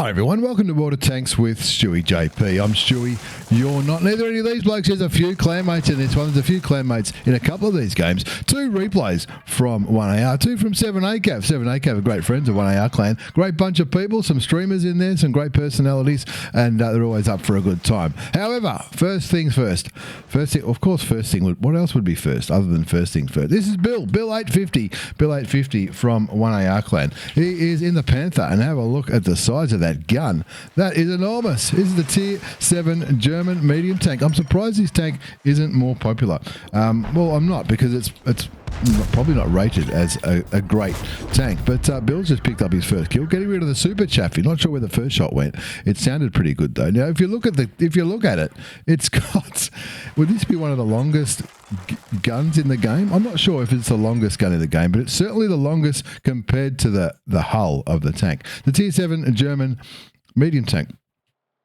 Hi everyone, welcome to Water Tanks with StewiejP. I'm Stewie, you're not. Neither any of these blokes. There's a few clanmates in this one. There's a few clanmates in a couple of these games. 2 replays from 1AR, 2 from 7ACAV. 7ACAV are great friends of 1AR clan. Great bunch of people, some streamers in there, some great personalities, and they're always up for a good time. However, first things first. First thing, what else would be first other than first things first? This is Bill 850. Bill 850 from 1AR clan. He is in the Panther, and have a look at the size of that gun. That is enormous. This is the Tier 7 German medium tank. I'm surprised this tank isn't more popular. Well, I'm not, because it's probably not rated as a great tank, but Bill's just picked up his first kill, getting rid of the super chaffy. Not sure where the first shot went. It sounded pretty good though. Now, if you look at it, it's got. Would this be one of the longest guns in the game? I'm not sure if it's the longest gun in the game, but it's certainly the longest compared to the hull of the tank. The Tier 7 German medium tank.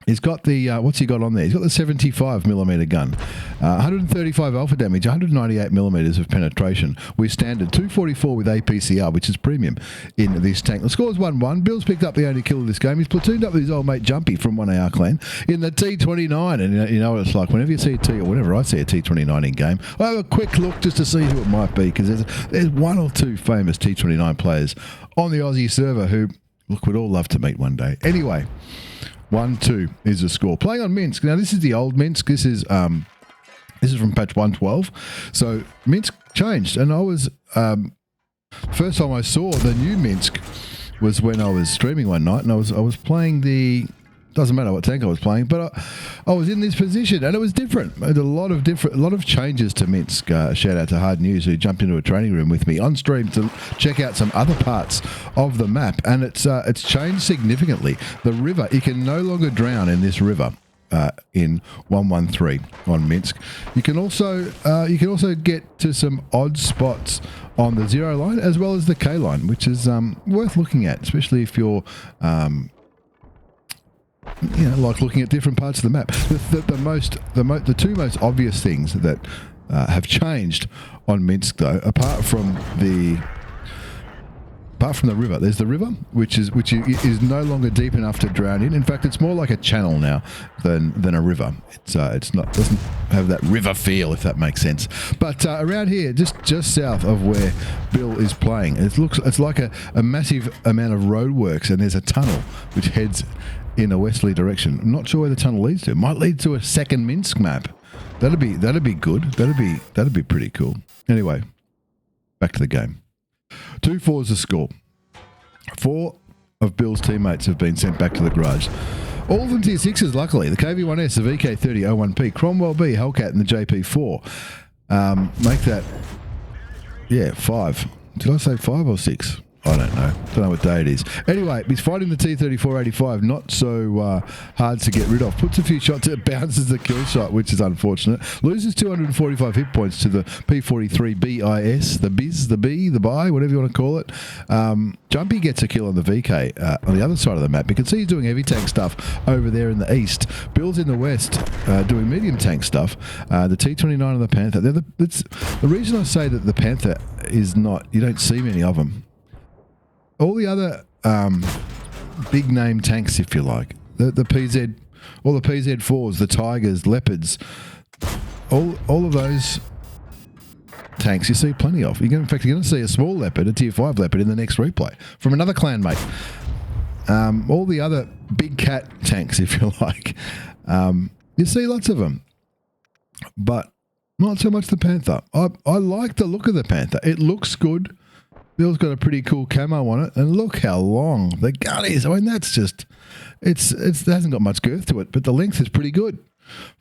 He's got the, what's he got on there? He's got the 75mm gun, 135 alpha damage, 198mm of penetration. We're standard 244 with APCR, which is premium in this tank. The score is 1-1. Bill's picked up the only kill of this game. He's platooned up with his old mate Jumpy from 1AR clan in the T29. And you know what it's like. Whenever you see a T, or whenever I see a T29 in game, I have a quick look just to see who it might be, because there's one or two famous T29 players on the Aussie server who, look, we'd all love to meet one day. Anyway, 1-2 is the score. Playing on Minsk. Now, this is the old Minsk. This is from patch 112. So Minsk changed, and I was first time I saw the new Minsk was when I was streaming one night, and I was playing the. Doesn't matter what tank I was playing, but I was in this position, and it was different. I had a lot of changes to Minsk. Shout out to Hard News, who jumped into a training room with me on stream to check out some other parts of the map, and it's changed significantly. The river, you can no longer drown in this river in 113 on Minsk. You can also get to some odd spots on the 0 line as well as the K line, which is worth looking at, especially if you're. Like looking at different parts of the map. The two most obvious things that have changed on Minsk, though, apart from the river, there's the river, which is no longer deep enough to drown in. In fact, it's more like a channel now than a river. It's not, doesn't have that river feel, if that makes sense. But around here, just south of where Bill is playing, it's like a massive amount of roadworks, and there's a tunnel which heads in a westerly direction. I'm not sure where the tunnel leads to. It might lead to a second Minsk map. That'd be good. That'd be pretty cool. Anyway, back to the game. 2-4 is the score. 4 of Bill's teammates have been sent back to the garage. All of them Tier 6s, luckily. The KV1S, the VK3001P, Cromwell B, Hellcat, and the JP4. Make that, 5. Did I say 5 or 6? I don't know. Don't know what day it is. Anyway, he's fighting the T3485, not so hard to get rid of. Puts a few shots, it bounces the kill shot, which is unfortunate. Loses 245 hit points to the P43 BIS, the Biz, the B, the Bi, whatever you want to call it. Jumpy gets a kill on the VK on the other side of the map. You can see he's doing heavy tank stuff over there in the east. Bill's in the west doing medium tank stuff. The T29 and the Panther. The reason I say that the Panther is not, you don't see many of them. All the other big name tanks, if you like, the PZ, all the PZ4s, the Tigers, Leopards, all of those tanks you see plenty of. In fact, you're going to see a small Leopard, a Tier 5 Leopard, in the next replay from another clanmate. All the other big cat tanks, if you like, you see lots of them, but not so much the Panther. I like the look of the Panther. It looks good. Bill's got a pretty cool camo on it, and look how long the gun is. I mean, that's just, it hasn't got much girth to it, but the length is pretty good.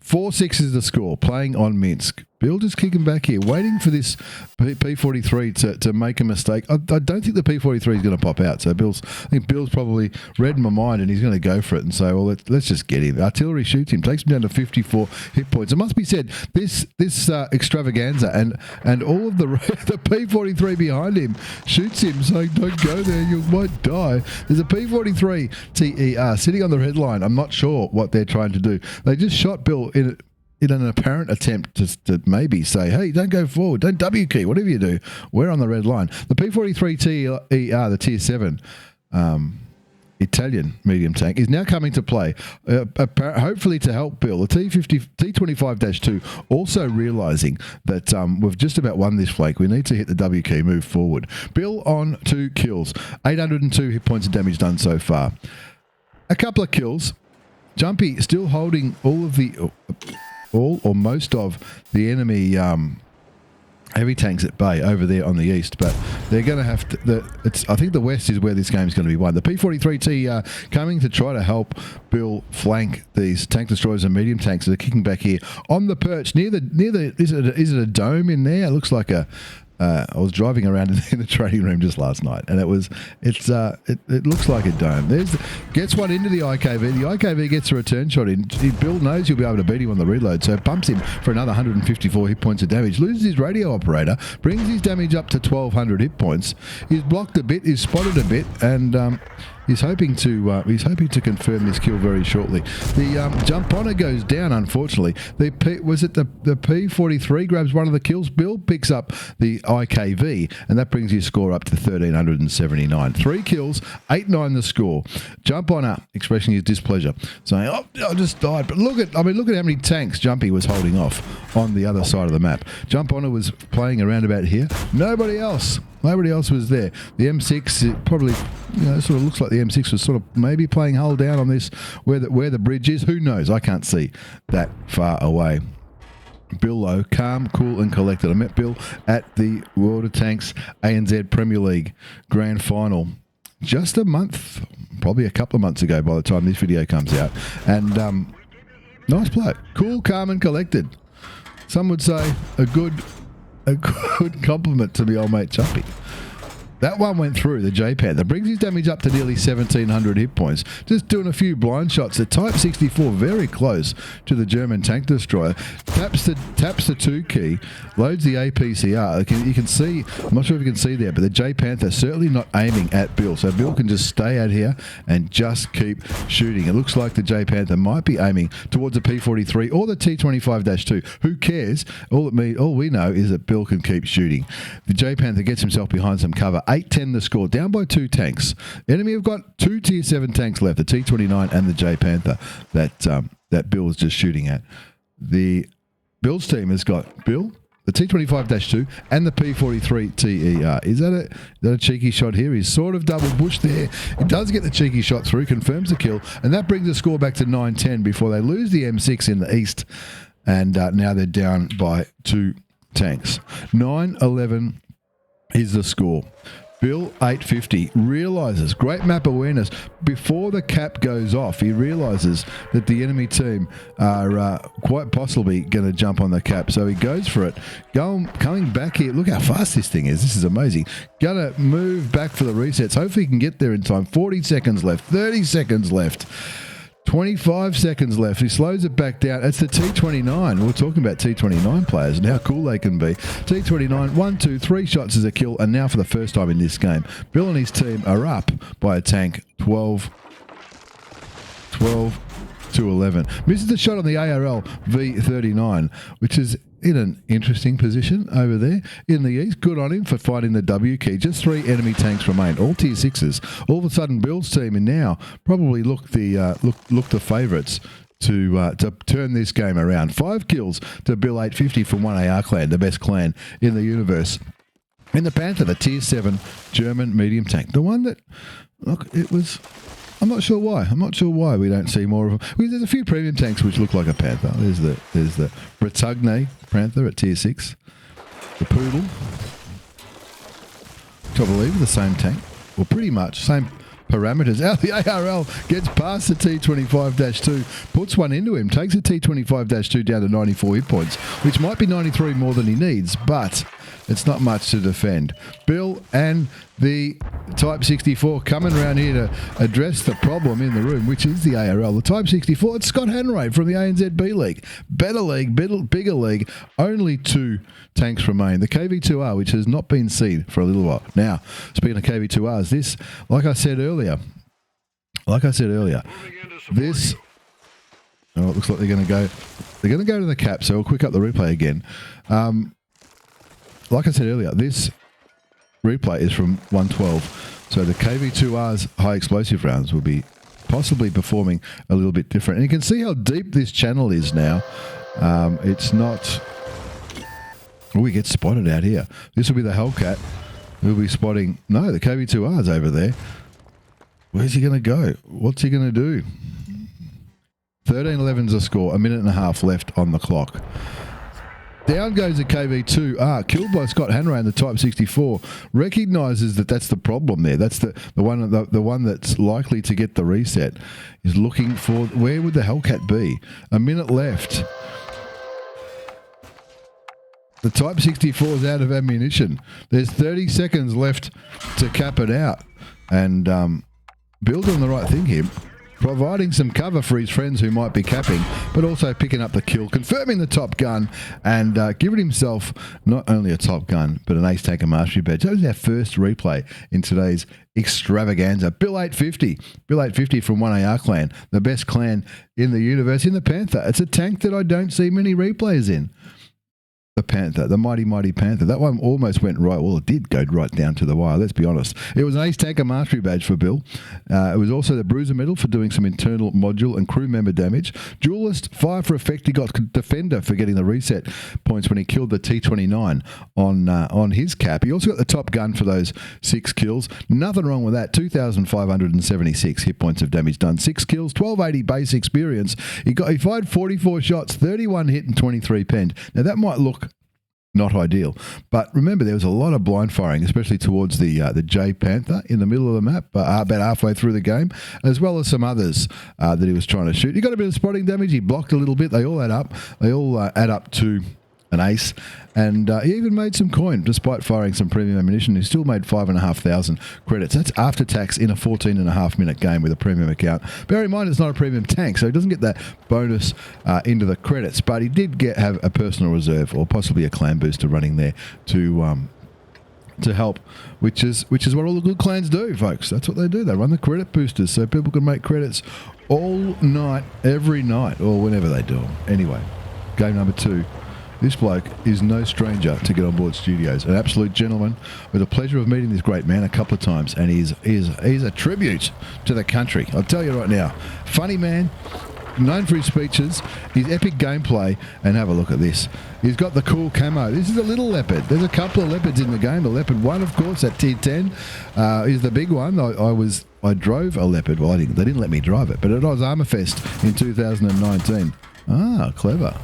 4-6 is the score, playing on Minsk. Bill just kicking back here, waiting for this P43 to make a mistake. I don't think the P43 is going to pop out, so I think Bill's probably read my mind, and he's going to go for it and say, well, let's just get him. Artillery shoots him, takes him down to 54 hit points. It must be said, this extravaganza and all of the P43 behind him shoots him, saying, don't go there, you might die. There's a P43 TER sitting on the red line. I'm not sure what they're trying to do. They just shot Bill in an apparent attempt to maybe say, hey, don't go forward, don't W key, whatever you do, we're on the red line. The P43 TER, the Tier 7, Italian medium tank, is now coming to play, hopefully to help Bill. The T25-2 also realising that we've just about won this flank. We need to hit the W key, move forward. Bill on 2 kills, 802 hit points of damage done so far. A couple of kills. Jumpy still holding all or most of the enemy heavy tanks at bay over there on the east, but they're going to have to. I think the west is where this game is going to be won. The P43T coming to try to help Bill flank these tank destroyers and medium tanks that are kicking back here on the perch near the. Is it a dome in there? It looks like a. I was driving around in the training room just last night, and it looks like a dome. Gets one into the IKV. The IKV gets a return shot in. Bill knows he'll be able to beat him on the reload, so bumps him for another 154 hit points of damage. Loses his radio operator, brings his damage up to 1,200 hit points. He's blocked a bit, he's spotted a bit, and he's hoping to confirm this kill very shortly. The jump on it goes down, unfortunately. The P43 grabs one of the kills. Bill picks up the IKV, and that brings his score up to 1,379. 3 kills, 8-9 the score. Jump on up, expressing his displeasure, saying, "Oh, I just died." But look at how many tanks Jumpy was holding off on the other side of the map. Jump on it was playing around about here. Nobody else was there. The M6, it probably, sort of looks like the M6 was sort of maybe playing hull down on this, where the bridge is. Who knows? I can't see that far away. Bill Lowe, calm, cool and collected. I met Bill at the World of Tanks ANZ Premier League Grand Final just a month, probably a couple of months ago by the time this video comes out. And nice bloke. Cool, calm and collected. Some would say a good compliment to my old mate Chuppy. That one went through the J-Panther. Brings his damage up to nearly 1,700 hit points. Just doing a few blind shots. The Type 64 very close to the German tank destroyer. Taps the 2 key. Loads the APCR. You can see, I'm not sure if you can see there, but the J-Panther certainly not aiming at Bill. So Bill can just stay out here and just keep shooting. It looks like the J-Panther might be aiming towards the P43 or the T25-2. Who cares? All we know is that Bill can keep shooting. The J-Panther gets himself behind some cover. 8-10 the score, down by 2 tanks. Enemy have got 2 Tier 7 tanks left, the T29 and the J-Panther that Bill is just shooting at. The Bill's team has got Bill, the T25-2 and the P43 TER. Is that a cheeky shot here? He's sort of double bushed there. He does get the cheeky shot through, confirms the kill, and that brings the score back to 9-10 before they lose the M6 in the east, and now they're down by 2 tanks. 9-11 is the score. Bill 850 realises, great map awareness, before the cap goes off, he realises that the enemy team are quite possibly going to jump on the cap, so he goes for it. Coming back here, look how fast this thing is, this is amazing. Going to move back for the resets, hopefully he can get there in time. 40 seconds left, 30 seconds left. 25 seconds left. He slows it back down. It's the T29. We're talking about T29 players and how cool they can be. T29, 1, 2, 3 shots as a kill, and now for the first time in this game, Bill and his team are up by a tank 12 to 11. Misses the shot on the ARL V39, which is in an interesting position over there in the east. Good on him for finding the W key. Just 3 enemy tanks remain, all Tier 6s. All of a sudden, Bill's team and now probably look the favourites to turn this game around. 5 kills to Bill 850 from 1AR clan, the best clan in the universe. In the Panther, the Tier 7 German medium tank, the one that, look, it was. I'm not sure why we don't see more of them. Because there's a few premium tanks which look like a Panther. There's the Bretagne Panther at Tier 6. The Poodle, which I believe is the same tank. Well, pretty much, same parameters. Out the ARL gets past the T25-2, puts one into him, takes the T25-2 down to 94 hit points, which might be 93 more than he needs, but it's not much to defend. Bill and the Type 64 coming around here to address the problem in the room, which is the ARL. The Type 64, it's Scott Hanray from the ANZ B League. Better league, bigger league. Only 2 tanks remain. The KV2R, which has not been seen for a little while. Now, speaking of KV2Rs, this, like I said earlier, this, it looks like they're going to go to the cap, so we'll quick up the replay again. Like I said earlier, this replay is from 112. So the KV2R's high explosive rounds will be possibly performing a little bit different. And you can see how deep this channel is now. It's not... Oh, we get spotted out here. This will be the Hellcat. We'll be spotting... No, the KV2R's over there. Where's he going to go? What's he going to do? 13-11's the score. A minute and a half left on the clock. Down goes the KV2R, killed by Scott Hanray in the Type 64. Recognises that that's the problem there. That's the one that's likely to get the reset. Is looking for, where would the Hellcat be? A minute left. The Type 64 is out of ammunition. There's 30 seconds left to cap it out. And Bill doing the right thing here. Providing some cover for his friends who might be capping, but also picking up the kill, confirming the top gun, and giving himself not only a top gun, but an Ace Tanker Mastery badge. That was our first replay in today's extravaganza. Bill 850. Bill 850 from 1AR clan, the best clan in the universe, in the Panther. It's a tank that I don't see many replays in. The Panther, the mighty, mighty Panther. That one almost went right. Well, it did go right down to the wire, let's be honest. It was an Ace Tanker Mastery badge for Bill. It was also the Bruiser Medal for doing some internal module and crew member damage. Duelist, Fire for Effect. He got Defender for getting the reset points when he killed the T29 on his cap. He also got the Top Gun for those 6 kills. Nothing wrong with that. 2,576 hit points of damage done. 6 kills, 1280 base experience. He fired 44 shots, 31 hit and 23 penned. Now, that might look not ideal, but remember there was a lot of blind firing, especially towards the J Panther in the middle of the map, about halfway through the game, as well as some others that he was trying to shoot. He got a bit of spotting damage. He blocked a little bit. They all add up. They all add up to an ace, and he even made some coin despite firing some premium ammunition. He still made 5,500 credits. That's after tax in a 14.5 minute game with a premium account. Bear in mind it's not a premium tank, so he doesn't get that bonus into the credits, but he did have a personal reserve or possibly a clan booster running there to help, which is what all the good clans do, folks. That's what they do. They run the credit boosters so people can make credits all night, every night, or whenever they do them. Anyway, game number 2. This bloke is no stranger to Get On Board Studios. An absolute gentleman with the pleasure of meeting this great man a couple of times, and he's a tribute to the country. I'll tell you right now. Funny man, known for his speeches, his epic gameplay, and have a look at this. He's got the cool camo. This is a little Leopard. There's a couple of Leopards in the game. The Leopard 1, of course, at tier 10 is the big one. I drove a Leopard. Well, they didn't let me drive it, but it was Armour Fest in 2019. Ah, clever.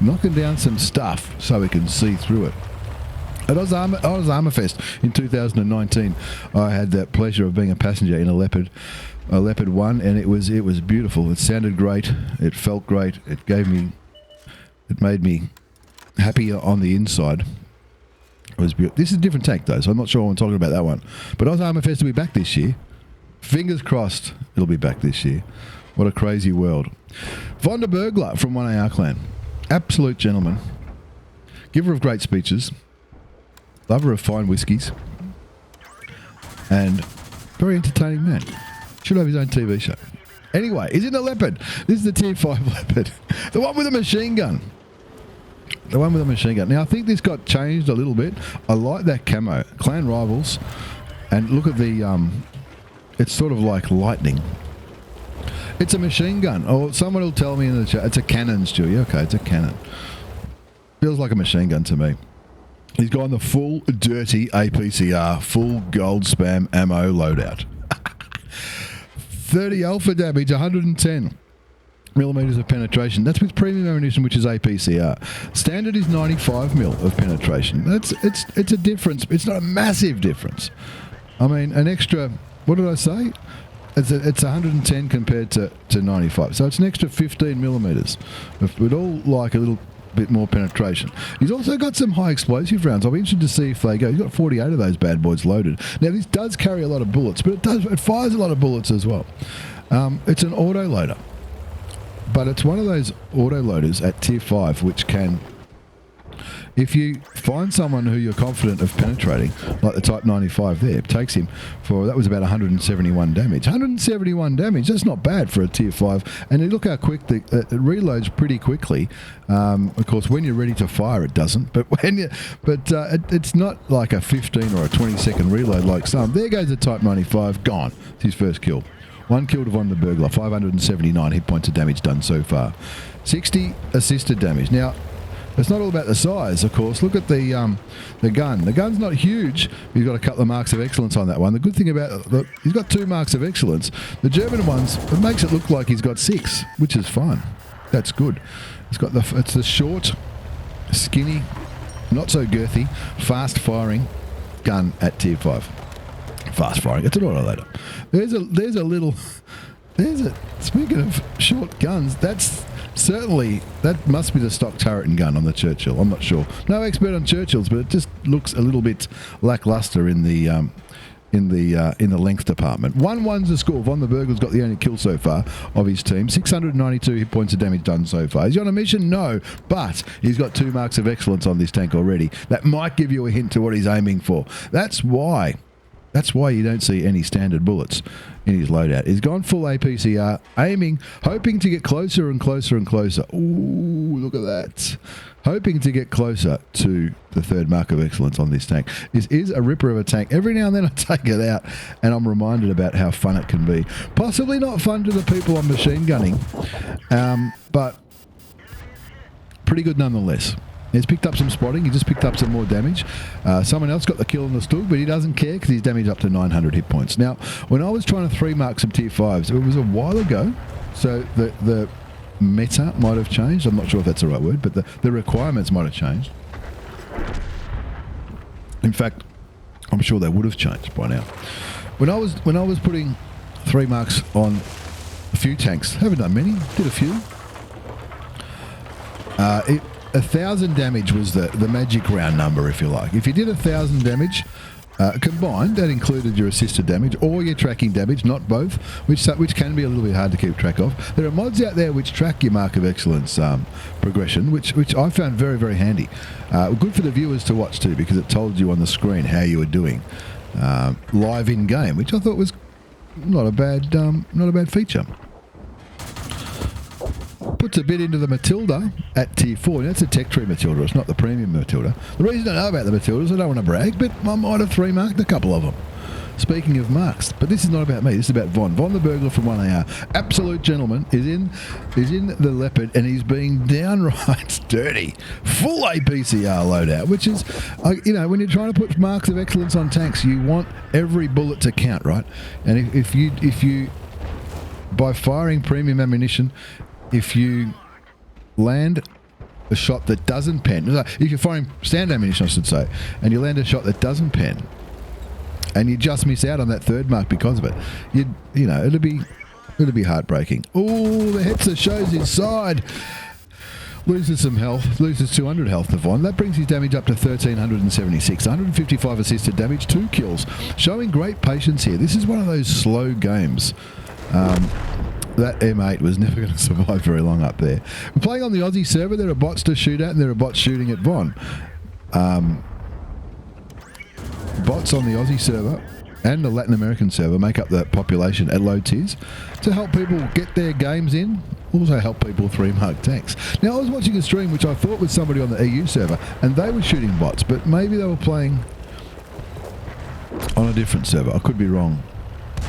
Knocking down some stuff so we can see through it. At Armour Fest in 2019, I had the pleasure of being a passenger in a Leopard 1, and it was beautiful. It sounded great. It felt great. It made me happy on the inside. It was beautiful. This is a different tank though, so I'm not sure I'm talking about that one. But Armour Fest will be back this year. Fingers crossed, it'll be back this year. What a crazy world. Vonda Burglar from 1AR clan. Absolute gentleman, giver of great speeches, lover of fine whiskies, and very entertaining man. Should have his own TV show. Anyway, he's in a Leopard. This is the tier 5 Leopard. The one with a machine gun. The one with a machine gun. Now, I think this got changed a little bit. I like that camo. Clan Rivals. And look at the... it's sort of like lightning. It's a machine gun. Or someone will tell me in the chat. It's a cannon, Stewie. Okay, it's a cannon. Feels like a machine gun to me. He's gone the full dirty APCR, full gold spam ammo loadout. 30 alpha damage, 110 millimeters of penetration. That's with premium ammunition, which is APCR. Standard is 95 mil of penetration. It's a difference. It's not a massive difference. I mean, an extra. What did I say? It's 110 compared to 95. So it's an extra 15 millimeters. We'd all like a little bit more penetration. He's also got some high explosive rounds. I'll be interested to see if they go. He's got 48 of those bad boys loaded. Now this does carry a lot of bullets, but it fires a lot of bullets as well. It's an auto loader, but it's one of those auto loaders at tier 5 which can If you find someone who you're confident of penetrating, like the Type 95 there, it takes him for, that was about 171 damage. 171 damage, that's not bad for a tier 5. And look how quick it reloads pretty quickly. Of course, when you're ready to fire, it doesn't. But it's not like a 15 or a 20-second reload like some. There goes the Type 95, gone. It's his first kill. 1 kill to Von the Burglar, 579 hit points of damage done so far. 60 assisted damage. Now, it's not all about the size, of course. Look at the gun. The gun's not huge. He's got a couple of marks of excellence on that one. The good thing about he's got 2 marks of excellence. The German ones, it makes it look like he's got 6, which is fine. That's good. It's the short, skinny, not so girthy, fast firing gun at tier 5. Fast firing. It's an autoloader. Speaking of short guns, that must be the stock turret and gun on the Churchill. I'm not sure. No expert on Churchills, but it just looks a little bit lackluster in the length department. 1-1's the score. Von the Burglar's got the only kill so far of his team. 692 hit points of damage done so far. Is he on a mission? No, but he's got 2 marks of excellence on this tank already. That might give you a hint to what he's aiming for. That's why you don't see any standard bullets in his loadout. He's gone full APCR, aiming, hoping to get closer and closer and closer. Ooh, look at that. Hoping to get closer to the 3rd mark of excellence on this tank. This is a ripper of a tank. Every now and then I take it out and I'm reminded about how fun it can be. Possibly not fun to the people on machine gunning, but pretty good nonetheless. He's picked up some spotting. He just picked up some more damage. Someone else got the kill on the stool, but he doesn't care because he's damaged up to 900 hit points. Now, when I was trying to 3-mark some tier 5s, it was a while ago, so the meta might have changed. I'm not sure if that's the right word, but the requirements might have changed. In fact, I'm sure they would have changed by now. When I was putting 3 marks on a few tanks, haven't done many, did a few. 1,000 damage was the magic round number, if you like. If you did 1,000 damage combined, that included your assisted damage or your tracking damage, not both, which can be a little bit hard to keep track of. There are mods out there which track your mark of excellence progression, which I found very, very handy. Good for the viewers to watch too, because it told you on the screen how you were doing live in game, which I thought was not a bad feature. Puts a bit into the Matilda at tier 4. Now, that's a tech tree Matilda. It's not the premium Matilda. The reason I know about the Matildas, I don't want to brag, but I might have 3-marked a couple of them. Speaking of marks, but this is not about me. This is about Von. Von the Burglar from 1AR. Absolute gentleman is in the Leopard, and he's being downright dirty. Full APCR loadout, which is, when you're trying to put marks of excellence on tanks, you want every bullet to count, right? And if you by firing premium ammunition, if you land a shot that doesn't pen, if you're firing standard ammunition, I should say, and you land a shot that doesn't pen, and you just miss out on that 3rd mark because of it, it'll be heartbreaking. Oh, the Hetzer shows his side. Loses some health, loses 200 health to Von. That brings his damage up to 1,376. 155 assisted damage, 2 kills. Showing great patience here. This is one of those slow games. That M8 was never going to survive very long up there. We're playing on the Aussie server. There are bots to shoot at, and there are bots shooting at Von. Bots on the Aussie server and the Latin American server make up the population at low tiers to help people get their games in, also help people 3-mark tanks. Now, I was watching a stream which I thought was somebody on the EU server, and they were shooting bots, but maybe they were playing on a different server. I could be wrong.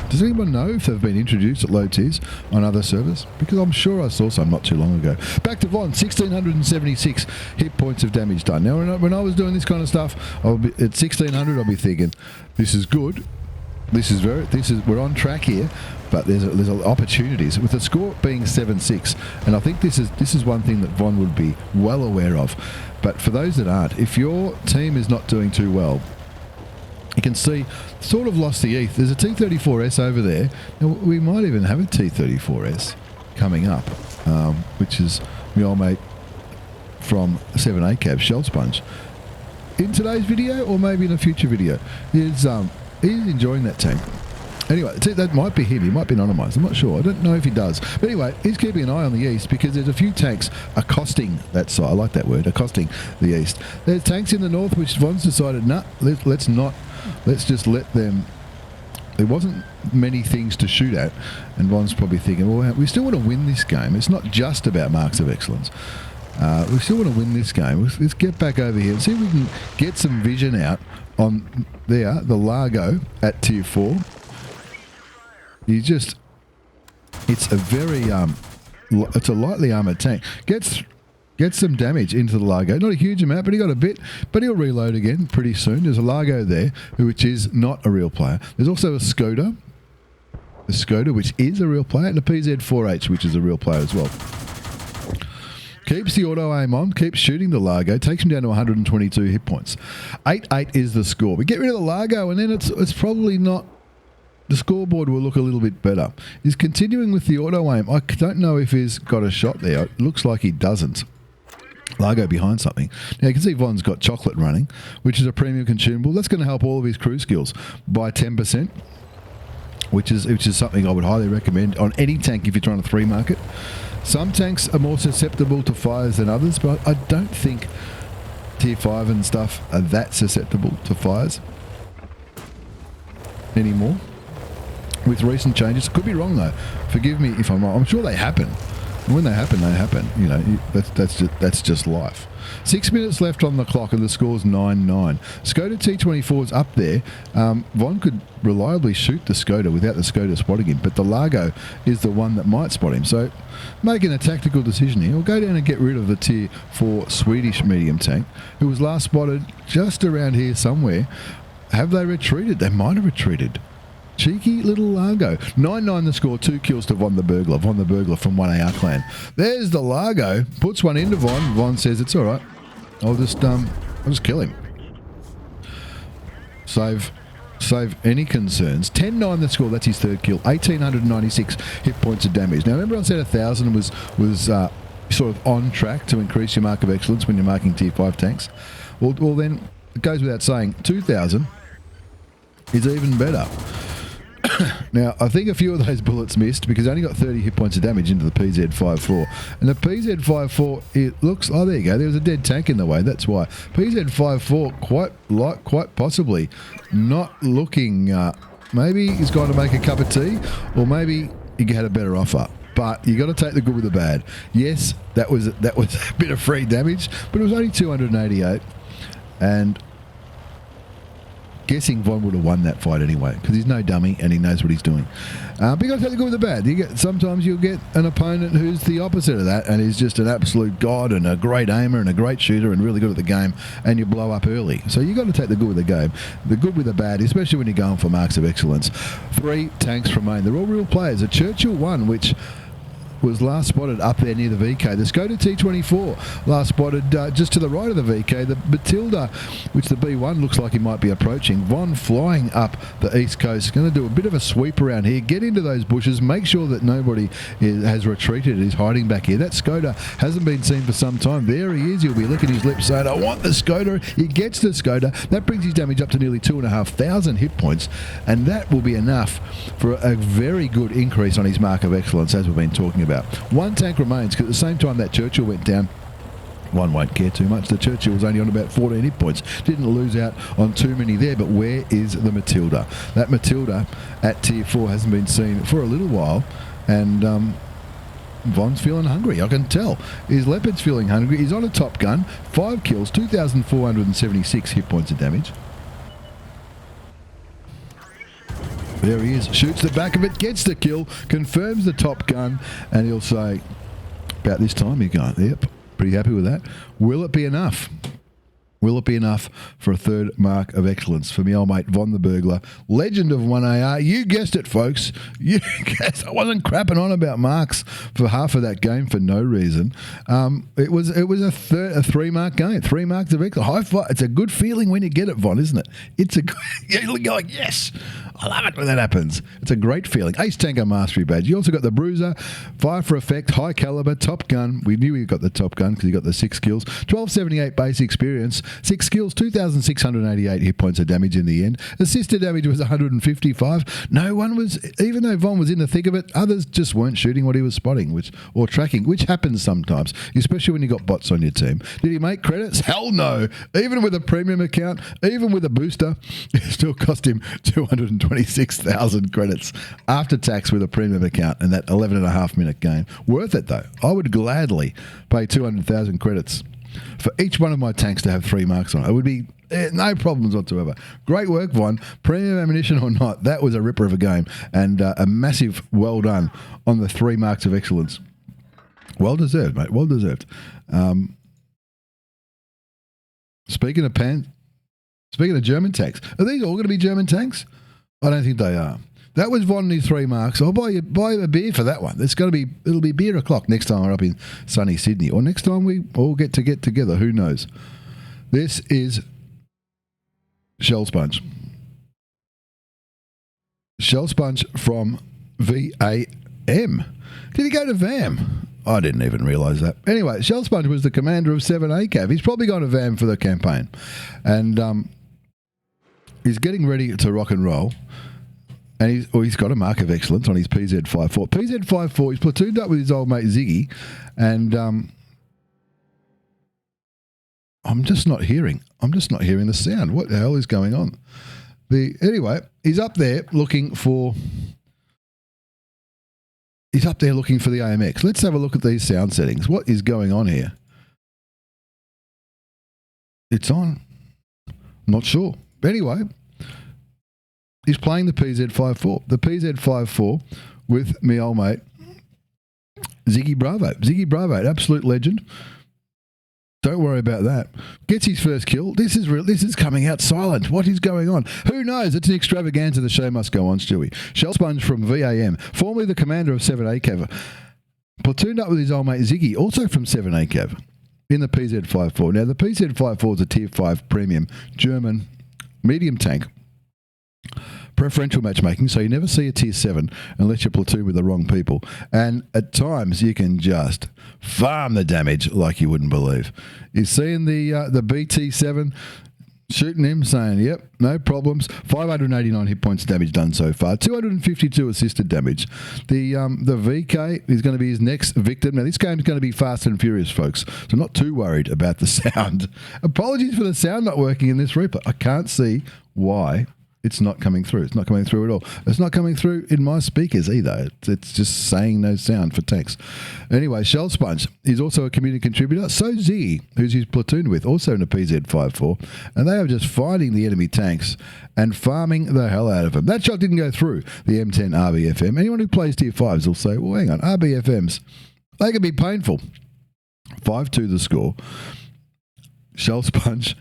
Does anyone know if they've been introduced at low tiers on other servers? Because I'm sure I saw some not too long ago. Back to Von, 1,676 hit points of damage done. Now, when I was doing this kind of stuff, at 1,600, I'll be thinking, this is good. We're on track here, but there's opportunities with the score being 7-6, and I think this is one thing that Von would be well aware of. But for those that aren't, if your team is not doing too well, you can see, sort of lost the ETH. There's a T34S over there. Now, we might even have a T34S coming up, which is my old mate from 7A Cab, Shell Sponge. In today's video, or maybe in a future video, he's enjoying that tank. Anyway, that might be him. He might be anonymised. I'm not sure. I don't know if he does. But anyway, he's keeping an eye on the east because there's a few tanks accosting that side. I like that word, accosting the east. There's tanks in the north, which Von's decided, nah, let's not. Let's just let them. There wasn't many things to shoot at, and Von's probably thinking, well, we still want to win this game. It's not just about marks of excellence. We still want to win this game. Let's get back over here and see if we can get some vision out on there, the Largo at tier 4. It's a very, it's a lightly armoured tank. Gets some damage into the Largo. Not a huge amount, but he got a bit. But he'll reload again pretty soon. There's a Largo there, which is not a real player. There's also a Skoda. A Skoda, which is a real player, and a PZ4H, which is a real player as well. Keeps the auto aim on, keeps shooting the Largo, takes him down to 122 hit points. 8-8 is the score. We get rid of the Largo, and then it's probably not. The scoreboard will look a little bit better. He's continuing with the auto aim. I don't know if he's got a shot there. It looks like he doesn't. Largo behind something. Now you can see Von's got chocolate running, which is a premium consumable. That's going to help all of his crew skills by 10%, which is something I would highly recommend on any tank if you're trying to 3-mark it. Some tanks are more susceptible to fires than others, but I don't think tier 5 and stuff are that susceptible to fires anymore. With recent changes, could be wrong though. Forgive me if I'm wrong. I'm sure they happen. And when they happen, they happen. You know, that's just life. 6 minutes left on the clock, and the score's 9-9. Skoda T34 is up there. Von could reliably shoot the Skoda without the Skoda spotting him, but the Largo is the one that might spot him. So, making a tactical decision here, we'll go down and get rid of the tier 4 Swedish medium tank, who was last spotted just around here somewhere. Have they retreated? They might have retreated. Cheeky little Largo. 9-9 the score, 2 kills to Von the Burglar. Von the Burglar from 1AR clan. There's the Largo. Puts one into Von. Von says it's alright. I'll just kill him. Save any concerns. 10-9 the score, that's his third kill. 1,896 hit points of damage. Now remember I said 1,000 was sort of on track to increase your mark of excellence when you're marking tier 5 tanks. Well then, it goes without saying, 2,000 is even better. Now, I think a few of those bullets missed because I only got 30 hit points of damage into the PZ54. And the PZ54, it looks... Oh, there you go. There was a dead tank in the way. That's why. PZ54, quite possibly not looking... maybe he's going to make a cup of tea, or maybe he had a better offer. But you got to take the good with the bad. Yes, that was a bit of free damage, but it was only 288. And... guessing Von would have won that fight anyway, because he's no dummy and he knows what he's doing. But you got to take the good with the bad. Sometimes you'll get an opponent who's the opposite of that and is just an absolute god and a great aimer and a great shooter and really good at the game, and you blow up early. So you got to take the good with the game, the good with the bad, especially when you're going for marks of excellence. 3 tanks remain. They're all real players. A Churchill 1, which was last spotted up there near the VK. The Skoda T24 last spotted just to the right of the VK. The Matilda, which the B1 looks like he might be approaching. Von flying up the east coast. Going to do a bit of a sweep around here. Get into those bushes. Make sure that nobody has retreated. He's hiding back here. That Skoda hasn't been seen for some time. There he is. He'll be licking his lips saying, I want the Skoda. He gets the Skoda. That brings his damage up to nearly 2,500 hit points. And that will be enough for a very good increase on his mark of excellence, as we've been talking about. 1 tank remains, because at the same time that Churchill went down, one won't care too much. The Churchill was only on about 14 hit points. Didn't lose out on too many there, but where is the Matilda? That Matilda at tier 4 hasn't been seen for a little while, and Von's feeling hungry, I can tell. His Leopard's feeling hungry. He's on a top gun, 5 kills, 2,476 hit points of damage. There he is, shoots the back of it, gets the kill, confirms the top gun, and he'll say, about this time, he's going, yep, pretty happy with that. Will it be enough? Will it be enough for a 3rd mark of excellence for me old mate Von the Burglar, legend of 1AR? You guessed it, folks. You guessed. I wasn't crapping on about marks for half of that game for no reason. It was a 3-mark game, 3 marks of excellence. High five. It's a good feeling when you get it, Von, isn't it? It's a good, you're like, yes, I love it when that happens. It's a great feeling. Ace Tanker Mastery Badge. You also got the Bruiser, Fire for Effect, High Caliber, Top Gun. We knew you got the Top Gun because you got the 6 skills. 1278 base experience. 6 skills, 2,688 hit points of damage in the end. Assisted damage was 155. No one was, even though Von was in the thick of it, others just weren't shooting what he was spotting or tracking, which happens sometimes, especially when you got bots on your team. Did he make credits? Hell no. Even with a premium account, even with a booster, it still cost him 226,000 credits after tax with a premium account and that 11.5-minute game. Worth it though. I would gladly pay 200,000 credits for each one of my tanks to have 3 marks on it. It would be no problems whatsoever. Great work, Von. Premium ammunition or not, that was a ripper of a game and a massive well done on the 3 marks of excellence. Well deserved, mate. Well deserved. Speaking of German tanks, are these all going to be German tanks? I don't think they are. That was Von and his 3 marks. I'll buy you a beer for that one. It'll be beer o'clock next time we're up in sunny Sydney, or next time we all get together. Who knows? This is Shell Sponge. Shell Sponge from VAM. Did he go to VAM? I didn't even realise that. Anyway, Shell Sponge was the commander of 7ACAV. He's probably gone to VAM for the campaign. And he's getting ready to rock and roll. And he's got a mark of excellence on his PZ54. PZ54, he's platooned up with his old mate Ziggy. And I'm just not hearing the sound. What the hell is going on? Anyway, he's up there looking for... He's up there looking for the AMX. Let's have a look at these sound settings. What is going on here? It's on. Not sure. Anyway, he's playing the PZ54. The PZ54 with me old mate, Ziggy Bravo. Ziggy Bravo, an absolute legend. Don't worry about that. Gets his first kill. This is coming out silent. What is going on? Who knows? It's an extravaganza. The show must go on, Stewie. Shell Sponge from VAM, formerly the commander of 7ACAV, platooned up with his old mate Ziggy, also from 7ACAV, in the PZ54. Now, the PZ54 is a Tier 5 premium German medium tank. Preferential matchmaking, so you never see a Tier 7 unless you platoon with the wrong people. And at times, you can just farm the damage like you wouldn't believe. You're seeing the BT7 shooting him, saying, yep, no problems. 589 hit points damage done so far. 252 assisted damage. The VK is going to be his next victim. Now, this game's going to be fast and furious, folks, so not too worried about the sound. Apologies for the sound not working in this replay. I can't see why it's not coming through. It's not coming through at all. It's not coming through in my speakers either. It's just saying no sound for text. Anyway, Shell Sponge is also a community contributor. So Ziggy, who's he's platooned with, also in a PZ54. And they are just finding the enemy tanks and farming the hell out of them. That shot didn't go through the M10 RBFM. Anyone who plays Tier 5s will say, well, hang on, RBFMs, they can be painful. 5-2 the score. Shell Sponge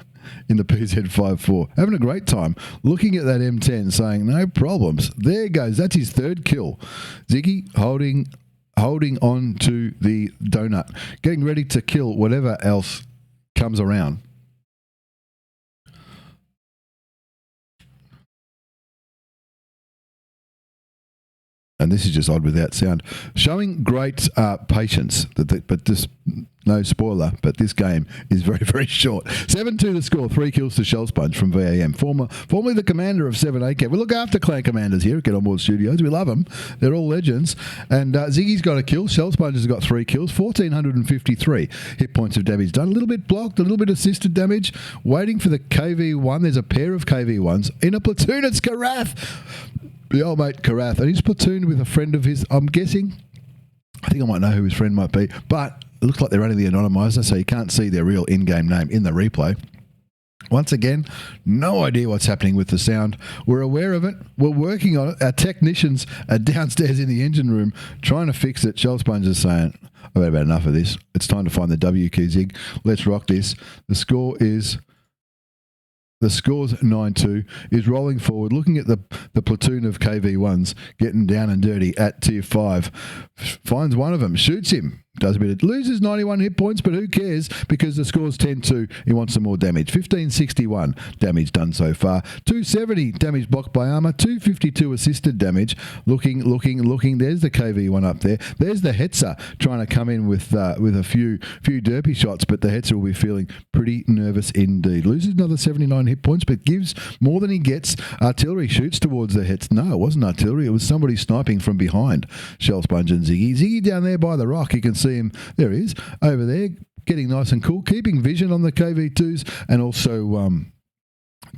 in the PZ54, having a great time, looking at that M10, saying no problems. There goes. That's his 3rd kill. Ziggy holding on to the donut, getting ready to kill whatever else comes around. And this is just odd without sound. Showing great patience, but this, no spoiler, but this game is very, very short. 7-2 to score, 3 kills to Shell Sponge from VAM. Formerly the commander of 7AK. We look after clan commanders here at Get On Board Studios. We love them. They're all legends. And Ziggy's got a kill. Shell Sponge has got 3 kills, 1,453 hit points of damage done. A little bit blocked, a little bit assisted damage. Waiting for the KV1. There's a pair of KV1s. In a platoon, it's Karath. The old mate Karath, and he's platooned with a friend of his. I'm guessing, I think I might know who his friend might be, but it looks like they're running the anonymizer, so you can't see their real in-game name in the replay. Once again, no idea what's happening with the sound. We're aware of it. We're working on it. Our technicians are downstairs in the engine room trying to fix it. Shell Sponge is saying, I've had about enough of this. It's time to find the W key, Zig. Let's rock this. The score's 9-2, is rolling forward, looking at the the platoon of KV1s getting down and dirty at tier 5. Finds one of them, shoots him. Does a bit of, loses 91 hit points, but who cares because the score's 10-2. He wants some more damage. 1561 damage done so far. 270 damage blocked by armor. 252 assisted damage. Looking. There's the KV1 up there. There's the Hetzer trying to come in with a few derpy shots, but the Hetzer will be feeling pretty nervous indeed. Loses another 79 hit points, but gives more than he gets. Artillery shoots towards the Hetzer. No, it wasn't artillery. It was somebody sniping from behind. Shell Sponge and Ziggy. Ziggy down there by the rock. You can see him. There he is over there, getting nice and cool, keeping vision on the KV2s, and also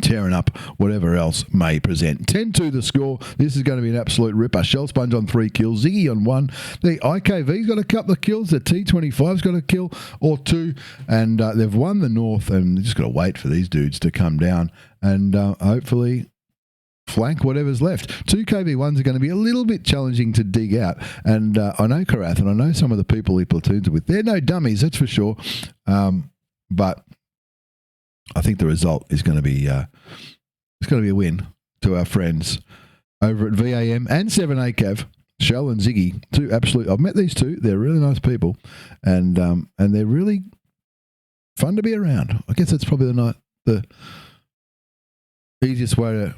tearing up whatever else may present. 10-2 the score. This is going to be an absolute ripper. Shell Sponge on 3 kills, Ziggy on 1. The IKV's got a couple of kills. The T35's got a kill or 2, and they've won the North, and they've just got to wait for these dudes to come down and hopefully flank whatever's left. 2 KV1s are going to be a little bit challenging to dig out, and I know Karath and I know some of the people he platoons with. They're no dummies, that's for sure, but I think the result is going to be it's going to be a win to our friends over at VAM and 7ACAV, Shell and Ziggy. Two absolute. I've met these two. They're really nice people, and they're really fun to be around. I guess that's probably the easiest way to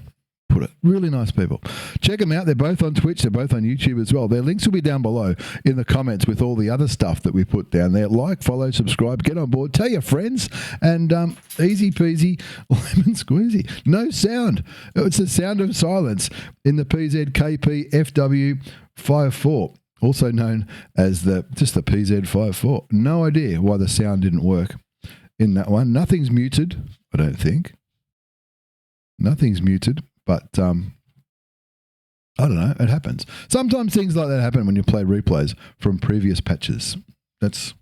put it. Really nice people. Check them out. They're both on Twitch. They're both on YouTube as well. Their links will be down below in the comments with all the other stuff that we put down there. Like, follow, subscribe, get on board, tell your friends, and easy peasy, lemon squeezy. No sound. It's the sound of silence in the PZKP FW54, also known as just the PZ54. No idea why the sound didn't work in that one. Nothing's muted, I don't think. Nothing's muted. But, I don't know, it happens. Sometimes things like that happen when you play replays from previous patches. That's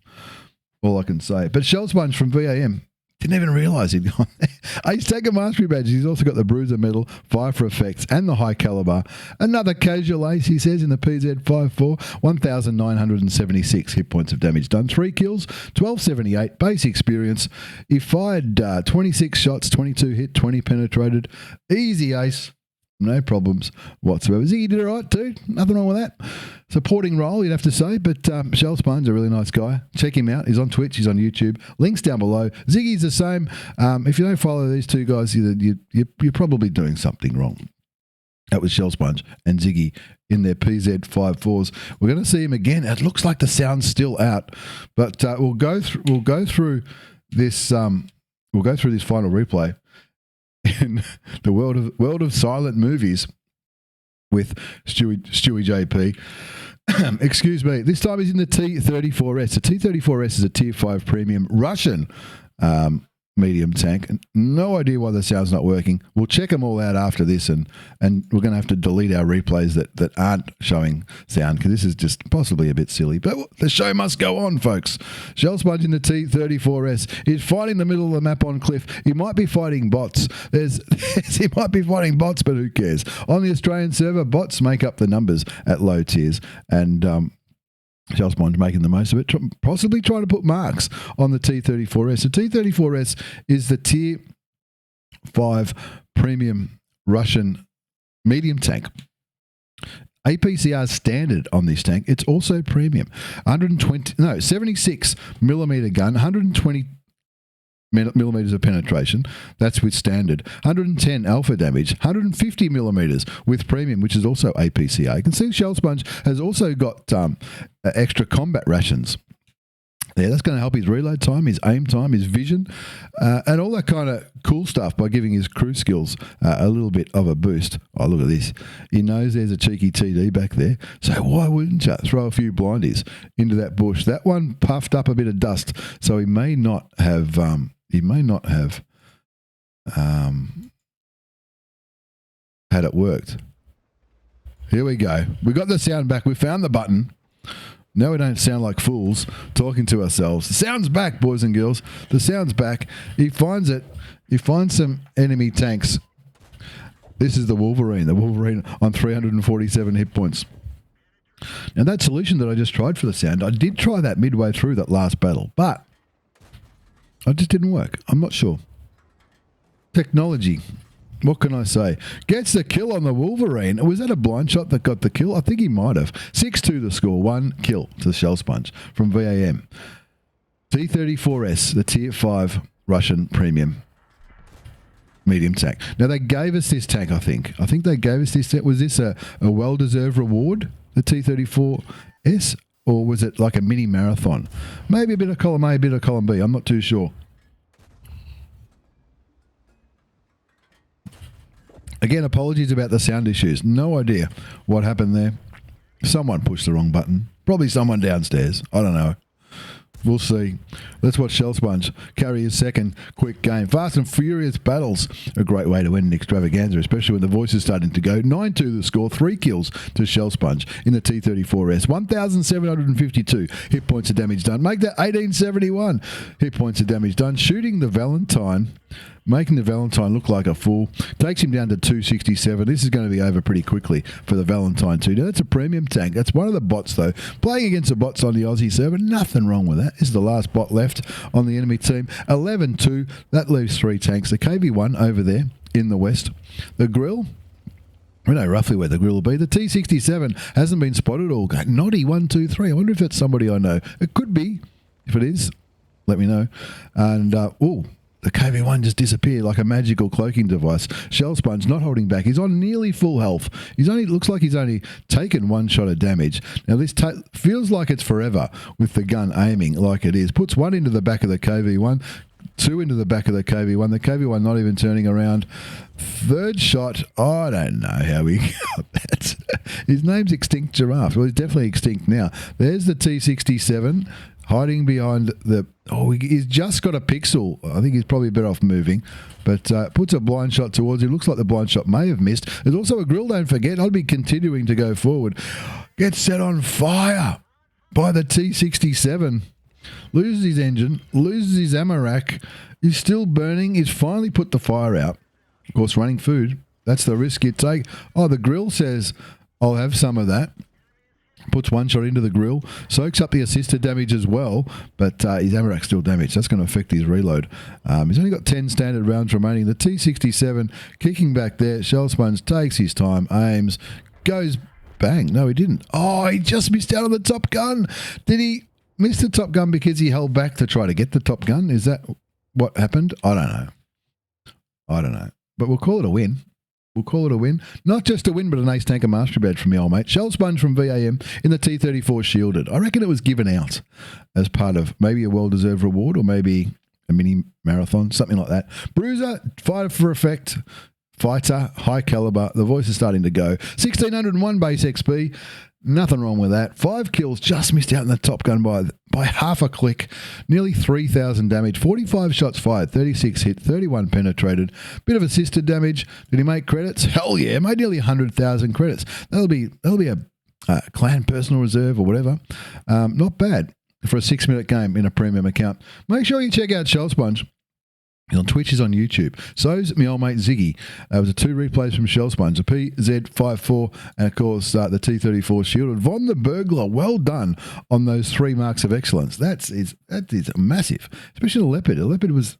all I can say. But Shell Sponge from VAM, didn't even realise he'd gone there. He's taken mastery badges. He's also got the Bruiser Medal, Fire for Effects, and the High Caliber. Another casual ace, he says, in the PZ54. 1,976 hit points of damage done. 3 kills, 1278, base experience. He fired 26 shots, 22 hit, 20 penetrated. Easy ace. No problems whatsoever. Ziggy did all right too. Nothing wrong with that. Supporting role, you'd have to say. But Shell Sponge, a really nice guy. Check him out. He's on Twitch. He's on YouTube. Links down below. Ziggy's the same. If you don't follow these two guys, you're probably doing something wrong. That was Shell Sponge and Ziggy in their PZ54s. We're going to see him again. It looks like the sound's still out, but we'll go through this. We'll go through this final replay in the world of silent movies with stewiejp. Excuse me. This time he's in the T34S. The T34S is a tier 5 premium Russian medium tank. No idea why the sound's not working. We'll check them all out after this, and we're going to have to delete our replays that aren't showing sound, because this is just possibly a bit silly. But the show must go on, folks. Shell Sponge in the T34S. He's fighting the middle of the map on Cliff. He might be fighting bots. He might be fighting bots, but who cares? On the Australian server, bots make up the numbers at low tiers, and Shell Sponge making the most of it, possibly trying to put marks on the T34S. The T34S is the tier 5 premium Russian medium tank. APCR standard on this tank. It's also premium. 76 millimeter gun, 120 millimeters of penetration. That's with standard. 110 alpha damage. 150 millimeters with premium, which is also APCR. You can see Shell Sponge has also got extra combat rations. Yeah, that's going to help his reload time, his aim time, his vision, and all that kind of cool stuff by giving his crew skills a little bit of a boost. Oh, look at this. He knows there's a cheeky TD back there, so why wouldn't you throw a few blindies into that bush? That one puffed up a bit of dust, so he may not have had it worked. Here we go. We got the sound back. We found the button. Now we don't sound like fools talking to ourselves. The sound's back, boys and girls. The sound's back. He finds it. He finds some enemy tanks. This is the Wolverine. The Wolverine on 347 hit points. Now that solution that I just tried for the sound, I did try that midway through that last battle, but it just didn't work. I'm not sure. Technology. What can I say? Gets the kill on the Wolverine. Was that a blind shot that got the kill? I think he might have. 6-2 the score. 1 kill to the Shell Sponge from VAM. T34S, the Tier 5 Russian premium medium tank. Now, they gave us this tank, I think. I think they gave us this. Was this a well-deserved reward, the T34S? Or was it like a mini marathon? Maybe a bit of column A, a bit of column B. I'm not too sure. Again, apologies about the sound issues. No idea what happened there. Someone pushed the wrong button. Probably someone downstairs. I don't know. We'll see. Let's watch Shell Sponge carry his second quick game. Fast and Furious battles. A great way to win an extravaganza, especially when the voice is starting to go. 9-2 the score. 3 kills to Shell Sponge in the T34S. 1,752 hit points of damage done. Make that 1,871 hit points of damage done. Shooting the Valentine. Making the Valentine look like a fool. Takes him down to 267. This is going to be over pretty quickly for the Valentine too. Now, that's a premium tank. That's one of the bots, though. Playing against the bots on the Aussie server, nothing wrong with that. This is the last bot left on the enemy team. 11-2. That leaves 3 tanks. The KV-1 over there in the west. The grill. We know roughly where the grill will be. The T67 hasn't been spotted all game. Noddy 1, 2, 3. I wonder if that's somebody I know. It could be. If it is, let me know. And, the KV-1 just disappeared like a magical cloaking device. Shell Sponge not holding back. He's on nearly full health. Looks like he's only taken 1 shot of damage. Now this feels like it's forever with the gun aiming like it is. Puts 1 into the back of the KV-1, 2 into the back of the KV-1. The KV-1 not even turning around. 3rd shot, I don't know how he got that. His name's Extinct Giraffe. Well, he's definitely extinct now. There's the T67. Hiding behind the... Oh, he's just got a pixel. I think he's probably better off moving. But puts a blind shot towards him. Looks like the blind shot may have missed. There's also a grill, don't forget. I'll be continuing to go forward. Gets set on fire by the T67. Loses his engine. Loses his ammo rack. He's still burning. He's finally put the fire out. Of course, running food. That's the risk you take. Oh, the grill says, I'll have some of that. Puts 1 shot into the grill, soaks up the assisted damage as well, but his ammo rack's still damaged. That's going to affect his reload. He's only got 10 standard rounds remaining. The T67 kicking back there. Shell Sponge takes his time, aims, goes bang. No, he didn't. Oh, he just missed out on the top gun. Did he miss the top gun because he held back to try to get the top gun? Is that what happened? I don't know. But we'll call it a win. We'll call it a win. Not just a win, but an ace tanker mastery badge from the old mate. Shell Sponge from VAM in the T34 shielded. I reckon it was given out as part of maybe a well-deserved reward or maybe a mini marathon, something like that. Bruiser, fighter for effect, fighter, high caliber. The voice is starting to go. 1,601 base XP. Nothing wrong with that. 5 kills, just missed out in the top gun by half a click. Nearly 3,000 damage. 45 shots fired, 36 hit, 31 penetrated. Bit of assisted damage. Did he make credits? Hell yeah, made nearly 100,000 credits. That'll be a clan personal reserve or whatever. Not bad for a 6-minute game in a premium account. Make sure you check out Shell Sponge. He's on Twitch, he's on YouTube. So's my old mate Ziggy. It was 2 replays from Shell Sponge, a PZ54, and of course the T34 shielded. Von the Burglar, well done on those 3 marks of excellence. That is massive, especially the Leopard. The Leopard was...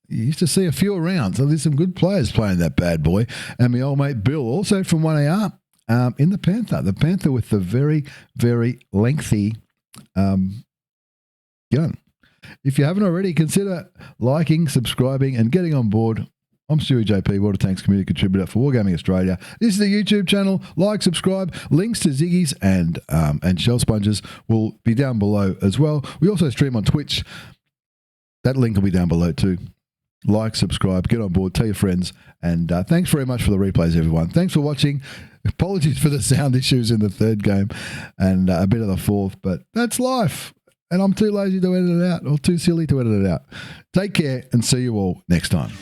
You used to see a few around, so there's some good players playing that bad boy. And my old mate Bill, also from 1AR, in the Panther. The Panther with the very, very lengthy gun. If you haven't already, consider liking, subscribing, and getting on board. I'm stewiejp, World of Tanks community contributor for Wargaming Australia. This is the YouTube channel. Like, subscribe. Links to Ziggy's and Shell Sponges will be down below as well. We also stream on Twitch. That link will be down below too. Like, subscribe, get on board, tell your friends, and thanks very much for the replays, everyone. Thanks for watching. Apologies for the sound issues in the 3rd game and a bit of the 4th, but that's life. And I'm too lazy to edit it out or too silly to edit it out. Take care and see you all next time.